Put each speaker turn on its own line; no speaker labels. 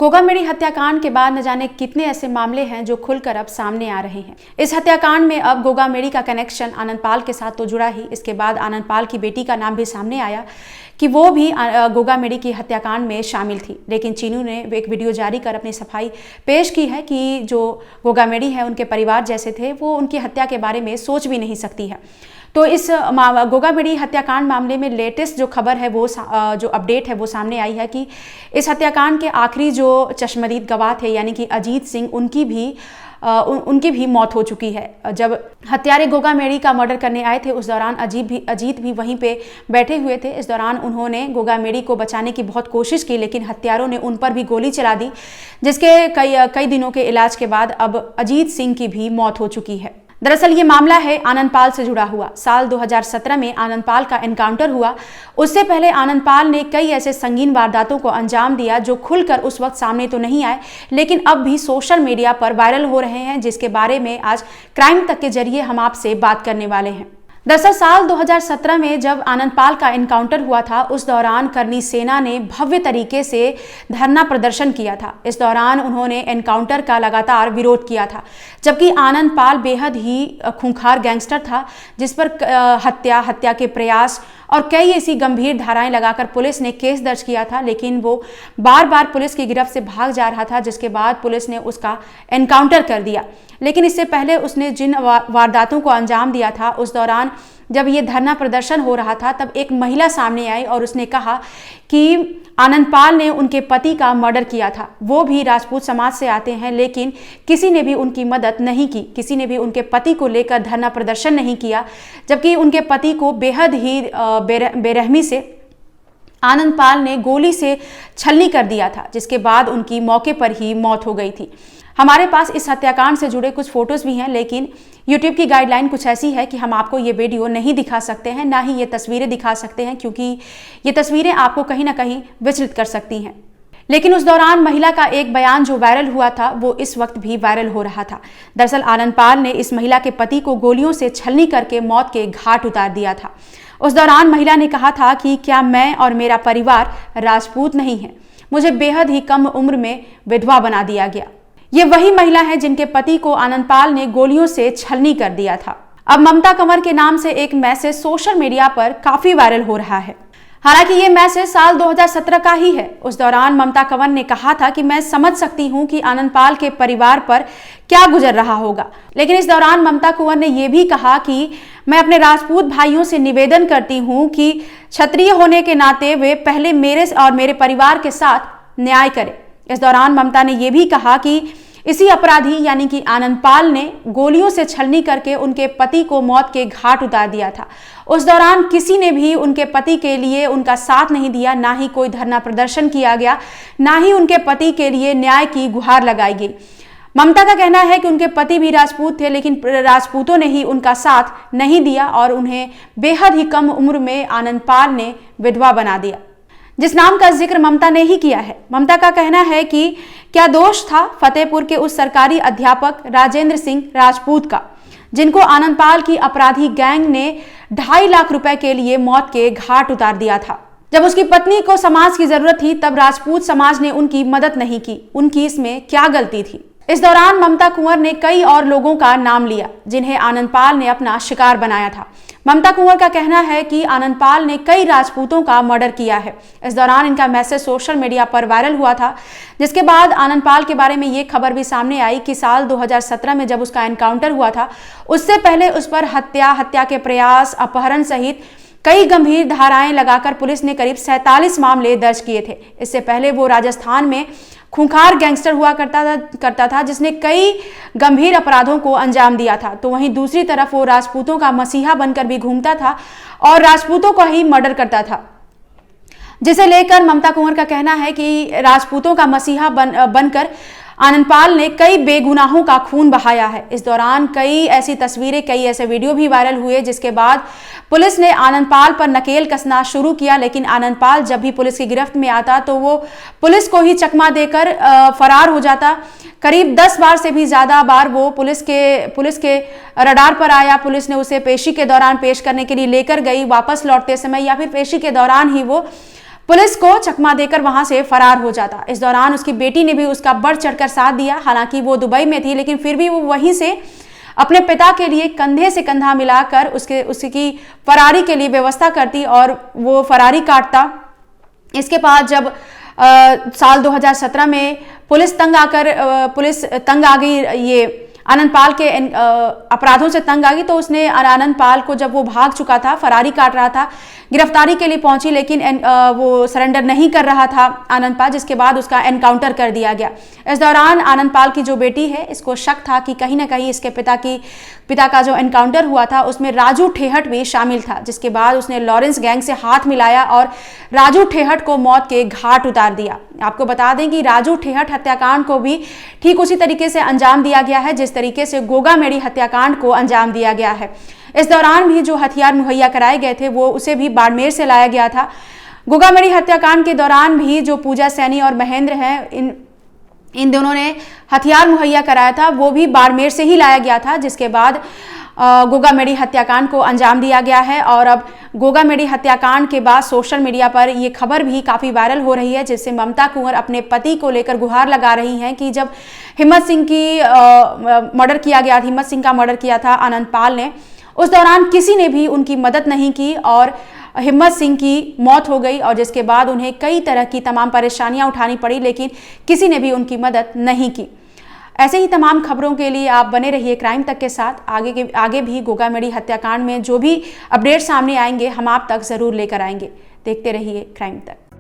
गोगामेडी हत्याकांड के बाद न जाने कितने ऐसे मामले हैं जो खुलकर अब सामने आ रहे हैं। इस हत्याकांड में अब गोगामेडी का कनेक्शन आनंदपाल के साथ तो जुड़ा ही, इसके बाद आनंदपाल की बेटी का नाम भी सामने आया कि वो भी गोगामेडी की हत्याकांड में शामिल थी। लेकिन चीनू ने एक वीडियो जारी कर अपनी सफाई पेश की है कि जो गोगामेडी है उनके परिवार जैसे थे वो उनकी हत्या के बारे में सोच भी नहीं सकती है। तो इस गोगामेडी हत्याकांड मामले में लेटेस्ट जो खबर है वो जो अपडेट है वो सामने आई है कि इस हत्याकांड के आखिरी जो चश्मदीद गवाह थे यानी कि अजीत सिंह, उनकी भी मौत हो चुकी है। जब हत्यारे गोगामेडी का मर्डर करने आए थे उस दौरान अजीत भी वहीं पे बैठे हुए थे। इस दौरान उन्होंने गोगामेडी को बचाने की बहुत कोशिश की, लेकिन हत्यारों ने उन पर भी गोली चला दी, जिसके कई दिनों के इलाज के बाद अब अजीत सिंह की भी मौत हो चुकी है। दरअसल ये मामला है आनंदपाल से जुड़ा हुआ। साल 2017 में आनंदपाल का एनकाउंटर हुआ। उससे पहले आनंदपाल ने कई ऐसे संगीन वारदातों को अंजाम दिया जो खुलकर उस वक्त सामने तो नहीं आए, लेकिन अब भी सोशल मीडिया पर वायरल हो रहे हैं, जिसके बारे में आज क्राइम तक के जरिए हम आपसे बात करने वाले हैं। दरअसल साल 2017 में जब आनंदपाल का एनकाउंटर हुआ था उस दौरान करनी सेना ने भव्य तरीके से धरना प्रदर्शन किया था। इस दौरान उन्होंने एनकाउंटर का लगातार विरोध किया था, जबकि आनंदपाल बेहद ही खूंखार गैंगस्टर था जिस पर हत्या के प्रयास और कई ऐसी गंभीर धाराएं लगाकर पुलिस ने केस दर्ज किया था, लेकिन वो बार बार पुलिस की गिरफ्त से भाग जा रहा था, जिसके बाद पुलिस ने उसका एनकाउंटर कर दिया। लेकिन इससे पहले उसने जिन वारदातों को अंजाम दिया था उस दौरान जब ये धरना प्रदर्शन हो रहा था तब एक महिला सामने आई और उसने कहा कि आनंदपाल ने उनके पति का मर्डर किया था। वो भी राजपूत समाज से आते हैं, लेकिन किसी ने भी उनकी मदद नहीं की, किसी ने भी उनके पति को लेकर धरना प्रदर्शन नहीं किया, जबकि उनके पति को बेहद ही बेरहमी से आनंदपाल ने गोली से छलनी कर दिया था, जिसके बाद उनकी मौके पर ही मौत हो गई थी। हमारे पास इस हत्याकांड से जुड़े कुछ फोटोज भी हैं, लेकिन YouTube की गाइडलाइन कुछ ऐसी है कि हम आपको ये वीडियो नहीं दिखा सकते हैं, ना ही ये तस्वीरें दिखा सकते हैं, क्योंकि ये तस्वीरें आपको कहीं ना कहीं विचलित कर सकती हैं। लेकिन उस दौरान महिला का एक बयान जो वायरल हुआ था वो इस वक्त भी वायरल हो रहा था। दरअसल आनंदपाल ने इस महिला के पति को गोलियों से छलनी करके मौत के घाट उतार दिया था। उस दौरान महिला ने कहा था कि क्या मैं और मेरा परिवार राजपूत नहीं है, मुझे बेहद ही कम उम्र में विधवा बना दिया गया। ये वही महिला है जिनके पति को आनंदपाल ने गोलियों से छलनी कर दिया था। अब ममता कंवर के नाम से एक मैसेज सोशल मीडिया पर काफी वायरल हो रहा है। हालांकि ये मैसेज साल 2017 का ही है। उस दौरान ममता कंवर ने कहा था कि मैं समझ सकती हूं कि आनंदपाल के परिवार पर क्या गुजर रहा होगा, लेकिन इस दौरान ममता कंवर ने यह भी कहा कि मैं अपने राजपूत भाइयों से निवेदन करती हूं कि क्षत्रिय होने के नाते वे पहले मेरे और मेरे परिवार के साथ न्याय करें। इस दौरान ममता ने यह भी कहा कि इसी अपराधी यानी कि आनंदपाल ने गोलियों से छलनी करके उनके पति को मौत के घाट उतार दिया था। उस दौरान किसी ने भी उनके पति के लिए उनका साथ नहीं दिया, ना ही कोई धरना प्रदर्शन किया गया, ना ही उनके पति के लिए न्याय की गुहार लगाई गई। ममता का कहना है कि उनके पति भी राजपूत थे, लेकिन राजपूतों ने ही उनका साथ नहीं दिया और उन्हें बेहद ही कम उम्र में आनंदपाल ने विधवा बना दिया, जिस नाम का जिक्र ममता ने ही किया है। ममता का कहना है कि क्या दोष था फतेहपुर के उस सरकारी अध्यापक राजेंद्र सिंह राजपूत का, जिनको आनंदपाल की अपराधी गैंग ने 2.5 लाख रुपए के लिए मौत के घाट उतार दिया था। जब उसकी पत्नी को समाज की जरूरत थी तब राजपूत समाज ने उनकी मदद नहीं की, उनकी इसमें क्या गलती थी। इस दौरान ममता कुंवर ने कई और लोगों का नाम लिया जिन्हें आनंदपाल ने अपना शिकार बनाया था। ममता कुंवर का कहना है कि आनंदपाल ने कई राजपूतों का मर्डर किया है। इस दौरान इनका मैसेज सोशल मीडिया पर वायरल हुआ था, जिसके बाद आनंदपाल के बारे में ये खबर भी सामने आई कि साल 2017 में जब उसका एनकाउंटर हुआ था उससे पहले उस पर हत्या के प्रयास, अपहरण सहित कई गंभीर धाराएं लगाकर पुलिस ने करीब 47 मामले दर्ज किए थे। इससे पहले वो राजस्थान में खूंखार गैंगस्टर हुआ करता था जिसने कई गंभीर अपराधों को अंजाम दिया था। तो वहीं दूसरी तरफ वो राजपूतों का मसीहा बनकर भी घूमता था और राजपूतों को ही मर्डर करता था, जिसे लेकर ममता कुंवर का कहना है कि राजपूतों का मसीहा बनकर आनंदपाल ने कई बेगुनाहों का खून बहाया है। इस दौरान कई ऐसी तस्वीरें, कई ऐसे वीडियो भी वायरल हुए, जिसके बाद पुलिस ने आनंदपाल पर नकेल कसना शुरू किया। लेकिन आनंदपाल जब भी पुलिस की गिरफ्त में आता तो वो पुलिस को ही चकमा देकर फरार हो जाता। करीब 10 बार से भी ज्यादा बार वो पुलिस के रडार पर आया। पुलिस ने उसे पेशी के दौरान पेश करने के लिए लेकर गई, वापस लौटते समय या फिर पेशी के दौरान ही वो पुलिस को चकमा देकर वहां से फरार हो जाता। इस दौरान उसकी बेटी ने भी उसका बढ़ चढ़कर साथ दिया। हालांकि वो दुबई में थी, लेकिन फिर भी वो वहीं से अपने पिता के लिए कंधे से कंधा मिलाकर उसकी फरारी के लिए व्यवस्था करती और वो फरारी काटता। इसके बाद जब साल 2017 में पुलिस तंग आ गई, ये आनंदपाल के अपराधों से तंग आ गई, तो उसने आनंदपाल को, जब वो भाग चुका था, फरारी काट रहा था, गिरफ्तारी के लिए पहुंची, लेकिन वो सरेंडर नहीं कर रहा था आनंदपाल, जिसके बाद उसका एनकाउंटर कर दिया गया। इस दौरान आनंदपाल की जो बेटी है, इसको शक था कि कहीं ना कहीं इसके पिता का जो एनकाउंटर हुआ था उसमें राजू ठेहट भी शामिल था, जिसके बाद उसने लॉरेंस गैंग से हाथ मिलाया और राजू ठेहट को मौत के घाट उतार दिया। आपको बता दें कि राजू ठेहट हत्याकांड को भी ठीक उसी तरीके से अंजाम दिया गया है जिस तरीके से गोगा मेडी हत्याकांड को अंजाम दिया गया है। इस दौरान भी जो हथियार मुहैया कराए गए थे वो उसे भी बाड़मेर से लाया गया था। गोगा मेडी हत्याकांड के दौरान भी जो पूजा सैनी और महेंद्र हैं, इन दोनों ने हथियार मुहैया कराया था, वो भी बाड़मेर से ही लाया गया था, जिसके बाद गोगा मेडी हत्याकांड को अंजाम दिया गया है। और अब गोगा मेडी हत्याकांड के बाद सोशल मीडिया पर ये खबर भी काफ़ी वायरल हो रही है, जिससे ममता कुंवर अपने पति को लेकर गुहार लगा रही हैं कि जब हिम्मत सिंह का मर्डर किया था आनंदपाल ने, उस दौरान किसी ने भी उनकी मदद नहीं की और हिम्मत सिंह की मौत हो गई, और जिसके बाद उन्हें कई तरह की तमाम परेशानियां उठानी पड़ी, लेकिन किसी ने भी उनकी मदद नहीं की। ऐसे ही तमाम खबरों के लिए आप बने रहिए क्राइम तक के साथ। आगे भी गोगा मेडी हत्याकांड में जो भी अपडेट सामने आएंगे हम आप तक जरूर लेकर आएंगे। देखते रहिए क्राइम तक।